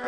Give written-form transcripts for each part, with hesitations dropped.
Hey,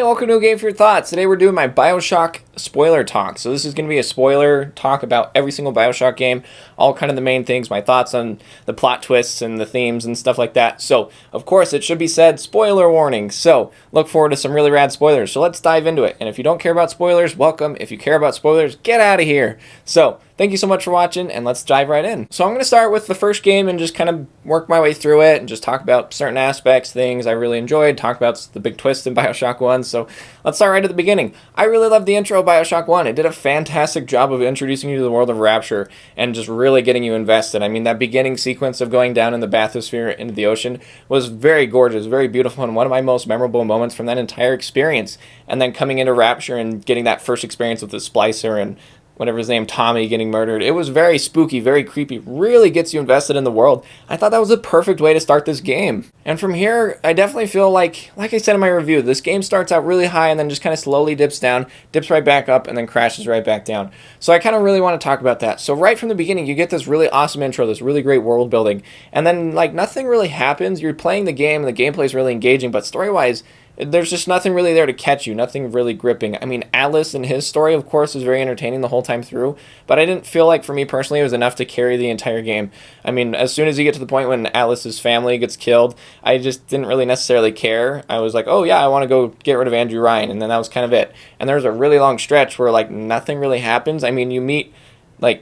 welcome to A Game for Your Thoughts. Today we're doing my Bioshock spoiler talk. So this is going to be a spoiler talk about every single Bioshock game, all kind of the main things, my thoughts on the plot twists and the themes and stuff like that. So, of course, it should be said, spoiler warning. So, look forward to some really rad spoilers. So let's dive into it. And if you don't care about spoilers, welcome. If you care about spoilers, get out of here. So, thank you so much for watching, and let's dive right in. So I'm going to start with the first game and just kind of work my way through it and just talk about certain aspects, things I really enjoyed, talk about the big twist in Bioshock 1. So let's start right at the beginning. I really loved the intro of Bioshock 1. It did a fantastic job of introducing you to the world of Rapture and just really getting you invested. I mean, that beginning sequence of going down in the bathysphere into the ocean was very gorgeous, very beautiful, and one of my most memorable moments from that entire experience. And then coming into Rapture and getting that first experience with the Splicer and whatever his name, Tommy, getting murdered. It was very spooky, very creepy, really gets you invested in the world. I thought that was a perfect way to start this game. And from here, I definitely feel like I said in my review, this game starts out really high and then just kind of slowly dips down, dips right back up, and then crashes right back down. So I kind of really want to talk about that. So right from the beginning, you get this really awesome intro, this really great world building, and then nothing really happens. You're playing the game, and the gameplay is really engaging, but story-wise, there's just nothing really there to catch you, nothing really gripping. I mean, Atlas and his story, of course, is very entertaining the whole time through, but I didn't feel like, for me personally, it was enough to carry the entire game. I mean, as soon as you get to the point when Atlas's family gets killed, I just didn't really necessarily care. I was like, oh yeah, I want to go get rid of Andrew Ryan, and then that was kind of it. And there was a really long stretch where, nothing really happens. I mean, you meet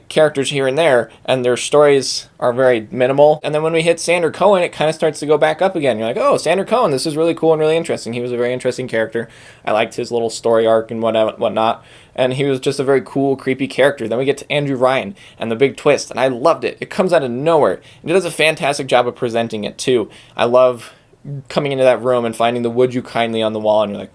characters here and there, and their stories are very minimal. And then when we hit Sander Cohen, it kind of starts to go back up again. You're like, oh, Sander Cohen, this is really cool and really interesting. He was a very interesting character. I liked his little story arc and whatnot. And he was just a very cool, creepy character. Then we get to Andrew Ryan and the big twist, and I loved it. It comes out of nowhere. And it does a fantastic job of presenting it, too. I love coming into that room and finding the "Would you kindly" on the wall, and you're like,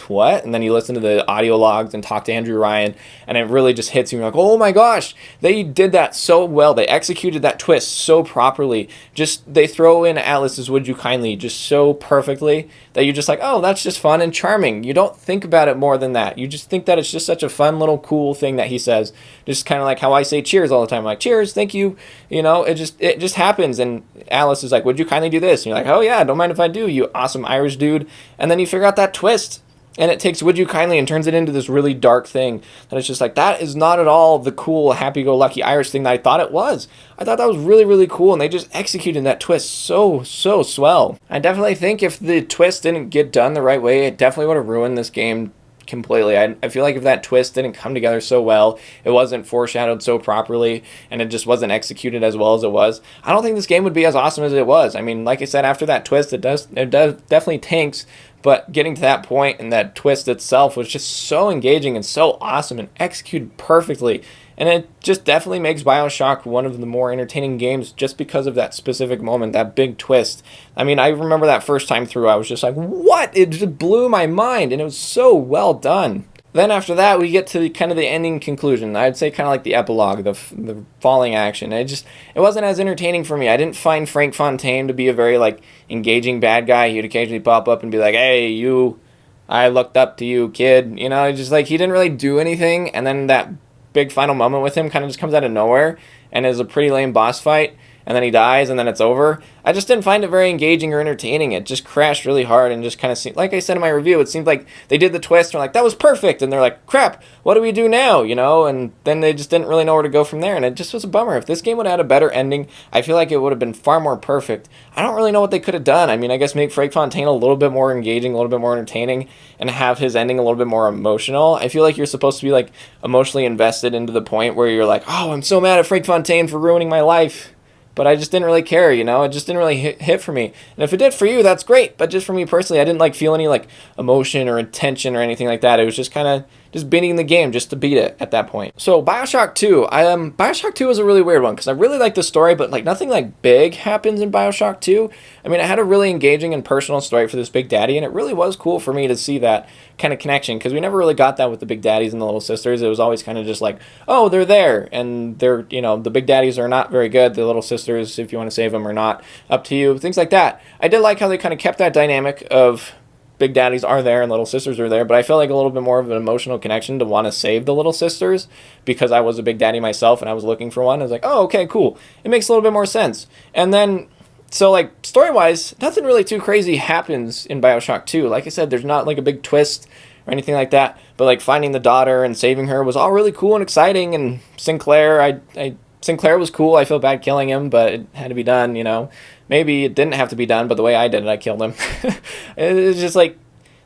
what? And then you listen to the audio logs and talk to Andrew Ryan, and it really just hits you. You're like, oh my gosh, they did that so well. They executed that twist so properly. Just, they throw in Atlas's "Would you kindly" just so perfectly that you're just like, oh, that's just fun and charming. You don't think about it more than that. You just think that it's just such a fun little cool thing that he says. Just kind of like how I say cheers all the time. I'm like, cheers, thank you. You know, it just happens. And Alice is like, would you kindly do this? And you're like, oh yeah, don't mind if I do, you awesome Irish dude. And then you figure out that twist, and it takes "Would you kindly" and turns it into this really dark thing. And it's just like, that is not at all the cool, happy-go-lucky Irish thing that I thought it was. I thought that was really, really cool, and they just executed that twist so swell. I definitely think if the twist didn't get done the right way, it definitely would have ruined this game completely. I feel like if that twist didn't come together so well, it wasn't foreshadowed so properly, and it just wasn't executed as well as it was, I don't think this game would be as awesome as it was. I mean, like I said, after that twist, it does definitely tanks, but getting to that point and that twist itself was just so engaging and so awesome and executed perfectly. And it just definitely makes Bioshock one of the more entertaining games just because of that specific moment, that big twist. I mean, I remember that first time through, I was just like, what? It just blew my mind, and it was so well done. Then after that, we get to kind of the ending conclusion. I'd say kind of like the epilogue, the falling action. It wasn't as entertaining for me. I didn't find Frank Fontaine to be a very, engaging bad guy. He'd occasionally pop up and be like, hey, you, I looked up to you, kid. You know, just he didn't really do anything, and then that big final moment with him kind of just comes out of nowhere and is a pretty lame boss fight, and then he dies, and then it's over. I just didn't find it very engaging or entertaining. It just crashed really hard and just kind of seemed, like I said in my review, it seemed like they did the twist and were like, that was perfect, and they're like, crap, what do we do now, you know? And then they just didn't really know where to go from there, and it just was a bummer. If this game would have had a better ending, I feel like it would have been far more perfect. I don't really know what they could have done. I mean, I guess make Frank Fontaine a little bit more engaging, a little bit more entertaining, and have his ending a little bit more emotional. I feel like you're supposed to be, emotionally invested into the point where you're like, oh, I'm so mad at Frank Fontaine for ruining my life. But I just didn't really care, you know? It just didn't really hit for me. And if it did for you, that's great. But just for me personally, I didn't feel any emotion or tension or anything like that. It was just kind of just beating the game just to beat it at that point. So Bioshock 2, Bioshock 2 was a really weird one because I really like the story, but nothing big happens in Bioshock 2. I mean, it had a really engaging and personal story for this Big Daddy, and it really was cool for me to see that kind of connection because we never really got that with the Big Daddies and the Little Sisters. It was always kind of just oh, they're there, and they're, the Big Daddies are not very good. The Little Sisters, if you want to save them or not, up to you. Things like that. I did like how they kind of kept that dynamic of Big Daddies are there and Little Sisters are there, but I felt like a little bit more of an emotional connection to want to save the Little Sisters because I was a Big Daddy myself and I was looking for one. I was like, oh, okay, cool. It makes a little bit more sense. And then So, like, story-wise, nothing really too crazy happens in Bioshock 2. Like I said, there's not, like, a big twist or anything like that. But, like, finding the daughter and saving her was all really cool and exciting. And Sinclair, Sinclair was cool. I feel bad killing him, but it had to be done, you know. Maybe it didn't have to be done, but the way I did it, I killed him. It's just, like,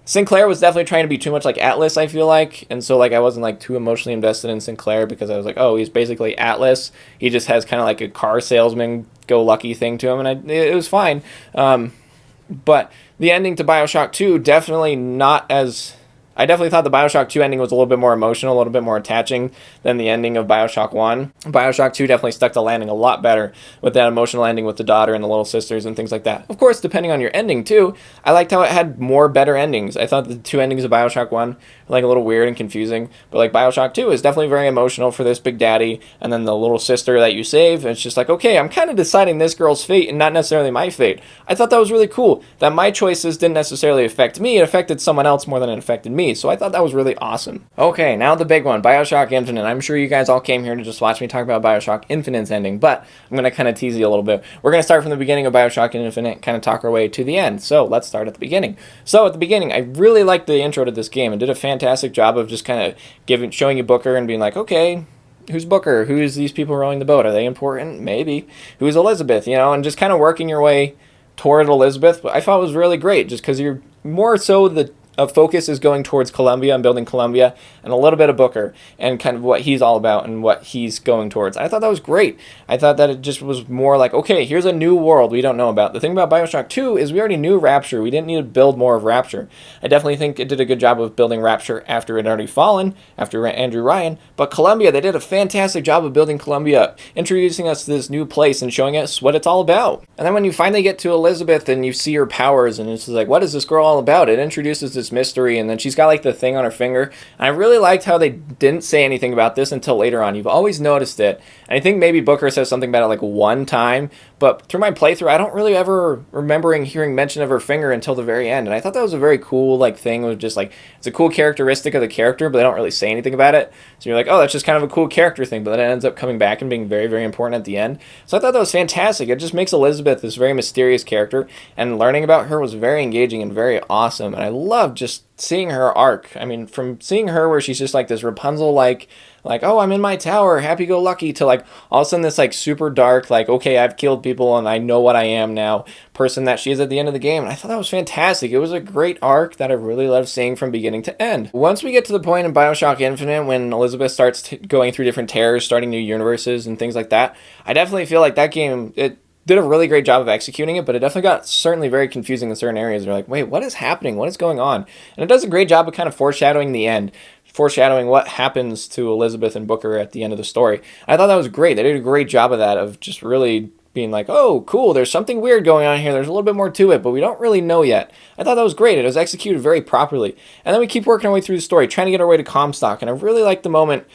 Sinclair was definitely trying to be too much like Atlas, I feel like. And so, like, I wasn't, like, too emotionally invested in Sinclair because I was like, oh, he's basically Atlas. He just has kind of like a car salesman go-lucky thing to him, and it was fine. But the ending to Bioshock 2, definitely not as... I definitely thought the Bioshock 2 ending was a little bit more emotional, a little bit more attaching than the ending of Bioshock 1. Bioshock 2 definitely stuck the landing a lot better with that emotional ending with the daughter and the little sisters and things like that. Of course, depending on your ending, too, I liked how it had more better endings. I thought the two endings of Bioshock 1 were, like, a little weird and confusing, but, like, Bioshock 2 is definitely very emotional for this big daddy, and then the little sister that you save, it's just like, okay, I'm kind of deciding this girl's fate and not necessarily my fate. I thought that was really cool, that my choices didn't necessarily affect me, it affected someone else more than it affected me. So I thought that was really awesome. Okay, now the big one, Bioshock Infinite. I'm sure you guys all came here to just watch me talk about Bioshock Infinite's ending, but I'm going to kind of tease you a little bit. We're going to start from the beginning of Bioshock Infinite, kind of talk our way to the end. So let's start at the beginning. So at the beginning, I really liked the intro to this game and did a fantastic job of just kind of showing you Booker and being like, okay, who's Booker? Who's these people rowing the boat? Are they important? Maybe. Who's Elizabeth? You know, and just kind of working your way toward Elizabeth. But I thought it was really great just because you're more so the focus is going towards Columbia and building Columbia and a little bit of Booker and kind of what he's all about and what he's going towards. I thought that was great. I thought that it just was more like, okay, here's a new world we don't know about. The thing about Bioshock 2 is we already knew Rapture. We didn't need to build more of Rapture. I definitely think it did a good job of building Rapture after it had already fallen, after Andrew Ryan. But Columbia, they did a fantastic job of building Columbia, introducing us to this new place and showing us what it's all about. And then when you finally get to Elizabeth and you see her powers and it's like, what is this girl all about? It introduces this mystery, and then she's got like the thing on her finger. And I really liked how they didn't say anything about this until later on. You've always noticed it, and I think maybe Booker says something about it like one time, but through my playthrough I don't really ever remembering hearing mention of her finger until the very end. And I thought that was a very cool like thing. It was just like, it's a cool characteristic of the character, but they don't really say anything about it, so you're like, oh, that's just kind of a cool character thing, but then it ends up coming back and being very, very important at the end. So I thought that was fantastic. It just makes Elizabeth this very mysterious character, and learning about her was very engaging and very awesome. And I love just seeing her arc. I mean, from seeing her where she's just like this Rapunzel like, oh, I'm in my tower, happy-go-lucky, to like all of a sudden this like super dark, like, okay, I've killed people and I know what I am now person that she is at the end of the game. And I thought that was fantastic. It was a great arc that I really loved seeing from beginning to end. Once we get to the point in Bioshock Infinite when Elizabeth starts going through different terrors, starting new universes and things like that, I definitely feel like that game, it did a really great job of executing it, but it definitely got certainly very confusing in certain areas. You're like, wait, what is happening? What is going on? And it does a great job of kind of foreshadowing the end, foreshadowing what happens to Elizabeth and Booker at the end of the story. I thought that was great. They did a great job of that, of just really being like, oh, cool, there's something weird going on here. There's a little bit more to it, but we don't really know yet. I thought that was great. It was executed very properly. And then we keep working our way through the story, trying to get our way to Comstock. And I really like the moment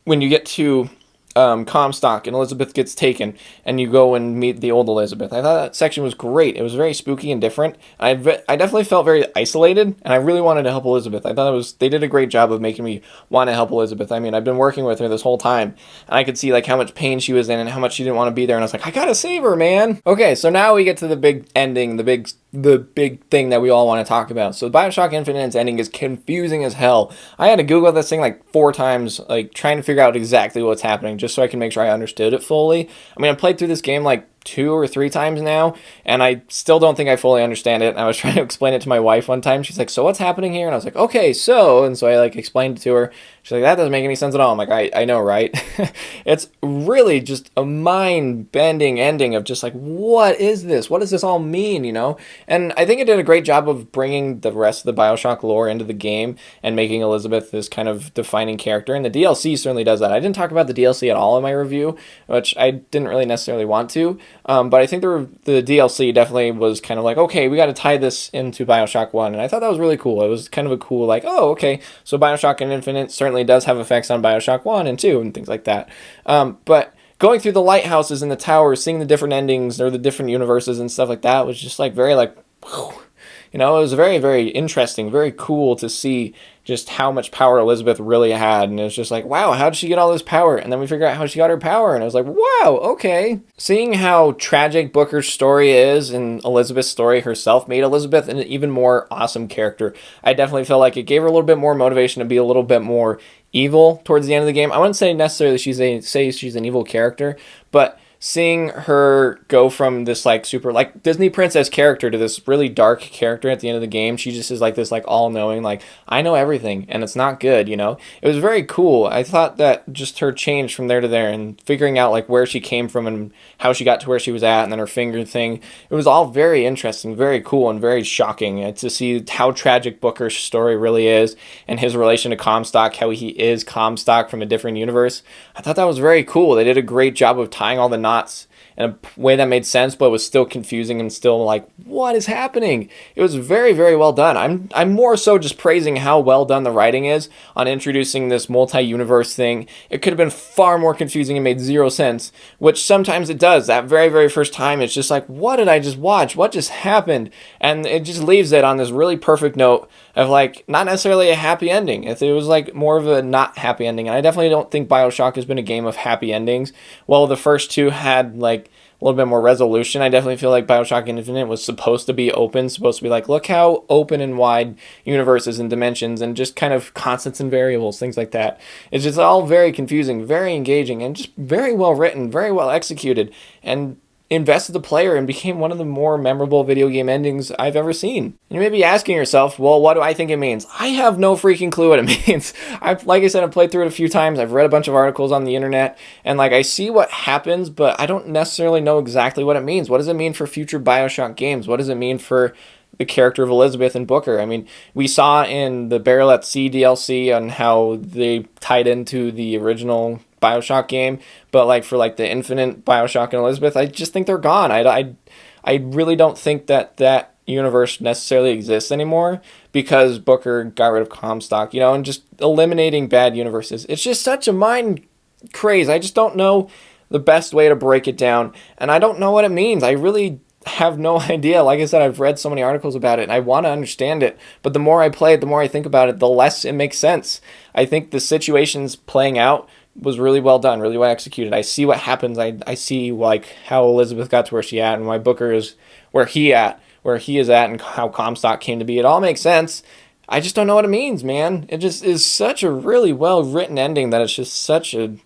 when you get to Comstock and Elizabeth gets taken and you go and meet the old Elizabeth. I thought that section was great. It was very spooky and different. I definitely felt very isolated, and I really wanted to help Elizabeth. I thought they did a great job of making me want to help Elizabeth. I mean, I've been working with her this whole time, and I could see like how much pain she was in and how much she didn't want to be there, and I was like, I gotta save her, man. Okay, so now we get to the big ending, the big thing that we all want to talk about. So Bioshock Infinite's ending is confusing as hell. I had to Google this thing like 4 times, like trying to figure out exactly what's happening, just so I can make sure I understood it fully. I mean, I played through this game like 2 or 3 times now, and I still don't think I fully understand it. And I was trying to explain it to my wife one time. She's like, so what's happening here? And I was like, okay, and so I like explained it to her. She's like, that doesn't make any sense at all. I'm like, I know, right? It's really just a mind-bending ending of just like, what is this? What does this all mean, you know? And I think it did a great job of bringing the rest of the Bioshock lore into the game and making Elizabeth this kind of defining character. And the DLC certainly does that. I didn't talk about the DLC at all in my review, which I didn't really necessarily want to. But I think the DLC definitely was kind of like, okay, we got to tie this into Bioshock 1. And I thought that was really cool. It was kind of a cool, like, oh, okay, so Bioshock Infinite certainly does have effects on Bioshock 1 and 2 and things like that. But going through the lighthouses and the towers, seeing the different endings or the different universes and stuff like that was just like very like, whew. You know, it was very, very interesting, very cool to see just how much power Elizabeth really had. And it was just like, wow, how did she get all this power? And then we figure out how she got her power. And I was like, wow, okay. Seeing how tragic Booker's story is and Elizabeth's story herself made Elizabeth an even more awesome character. I definitely felt like it gave her a little bit more motivation to be a little bit more evil towards the end of the game. I wouldn't say necessarily she's an evil character, but seeing her go from this like super like Disney princess character to this really dark character at the end of the game, she just is like this like all-knowing, like I know everything and it's not good, you know. It was very cool. I thought that just her change from there to there and figuring out like where she came from and how she got to where she was at, and then her finger thing, it was all very interesting, very cool, and very shocking to see how tragic Booker's story really is and his relation to Comstock, how he is Comstock from a different universe. I thought that was very cool. They did a great job of tying all the knots in a way that made sense, but was still confusing and still like, what is happening? It was very, very well done. I'm more so just praising how well done the writing is on introducing this multi-universe thing. It could have been far more confusing and made zero sense, which sometimes it does. That very, very first time, it's just like, what did I just watch? What just happened? And it just leaves it on this really perfect note of like, not necessarily a happy ending. If it was like more of a not happy ending, and I definitely don't think Bioshock has been a game of happy endings. Well, the first two had like a little bit more resolution. I definitely feel like Bioshock Infinite was supposed to be open, supposed to be like, look how open and wide universes and dimensions and just kind of constants and variables, things like that. It's just all very confusing, very engaging, and just very well written, very well executed, and invested the player and became one of the more memorable video game endings I've ever seen. And you may be asking yourself, well, what do I think it means? I have no freaking clue what it means. Like I said, I've played through it a few times. I've read a bunch of articles on the internet, and like I see what happens, but I don't necessarily know exactly what it means. What does it mean for future Bioshock games? What does it mean for the character of Elizabeth and Booker? I mean, we saw in the Burial at Sea DLC on how they tied into the original Bioshock game, but like for like the Infinite Bioshock and Elizabeth, I just think they're gone. I really don't think that universe necessarily exists anymore because Booker got rid of Comstock, you know, and just eliminating bad universes. It's just such a mind craze. I just don't know the best way to break it down, and I don't know what it means. I really have no idea. Like I said, I've read so many articles about it and I want to understand it, but the more I play it, the more I think about it, the less it makes sense. I think the situations playing out was really well done, really well executed. I see what happens. I see like how Elizabeth got to where she at and why Booker is where he is at and how Comstock came to be. It all makes sense. I just don't know what it means, man. It just is such a really well written ending that it's just such a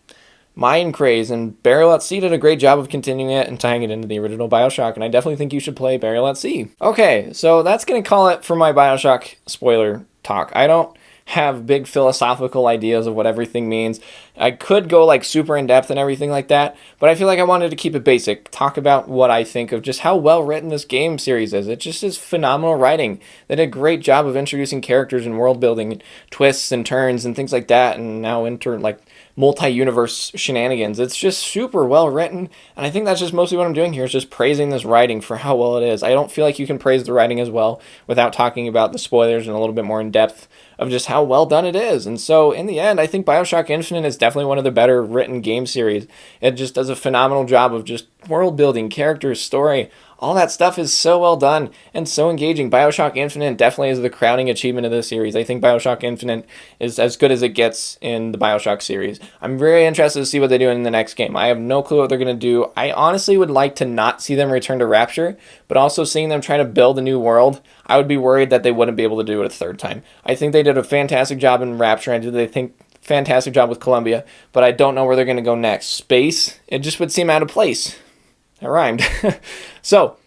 mind craze, and Burial at Sea did a great job of continuing it and tying it into the original Bioshock, and I definitely think you should play Burial at Sea. Okay, so that's going to call it for my Bioshock spoiler talk. I don't have big philosophical ideas of what everything means. I could go like super in depth and everything like that, but I feel like I wanted to keep it basic. Talk about what I think of just how well written this game series is. It just is phenomenal writing. They did a great job of introducing characters and world building, and twists and turns and things like that, and now enter like multi-universe shenanigans. It's just super well written, and I think that's just mostly what I'm doing here, is just praising this writing for how well it is. I don't feel like you can praise the writing as well without talking about the spoilers and a little bit more in depth of just how well done it is. And so in the end, I think Bioshock Infinite is definitely one of the better written game series. It just does a phenomenal job of just world building, characters, story. All that stuff is so well done and so engaging. Bioshock Infinite definitely is the crowning achievement of this series. I think Bioshock Infinite is as good as it gets in the Bioshock series. I'm very interested to see what they do in the next game. I have no clue what they're going to do. I honestly would like to not see them return to Rapture, but also seeing them try to build a new world, I would be worried that they wouldn't be able to do it a third time. I think they did a fantastic job in Rapture. Fantastic job with Columbia, but I don't know where they're going to go next. Space, it just would seem out of place. That rhymed. So,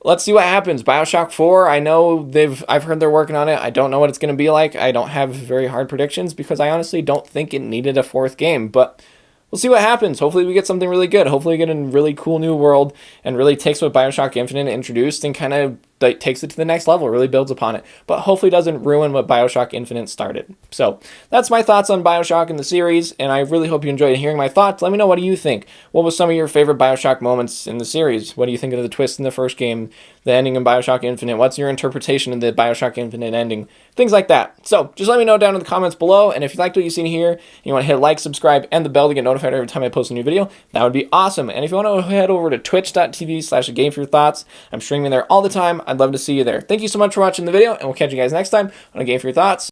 let's see what happens. Bioshock 4, I've heard they're working on it. I don't know what it's going to be like. I don't have very hard predictions because I honestly don't think it needed a fourth game, but we'll see what happens. Hopefully we get something really good. Hopefully we get a really cool new world and really takes what Bioshock Infinite introduced and kind of takes it to the next level, really builds upon it, but hopefully doesn't ruin what Bioshock Infinite started. So that's my thoughts on Bioshock in the series, and I really hope you enjoyed hearing my thoughts. Let me know, what do you think? What was some of your favorite Bioshock moments in the series? What do you think of the twist in the first game, the ending in Bioshock Infinite? What's your interpretation of the Bioshock Infinite ending? Things like that. So just let me know down in the comments below, and if you liked what you've seen here, and you want to hit like, subscribe, and the bell to get notified every time I post a new video, that would be awesome. And if you want to head over to twitch.tv/aGameForYourThoughts, I'm streaming there all the time. I'd love to see you there. Thank you so much for watching the video, and we'll catch you guys next time on A Game for Your Thoughts.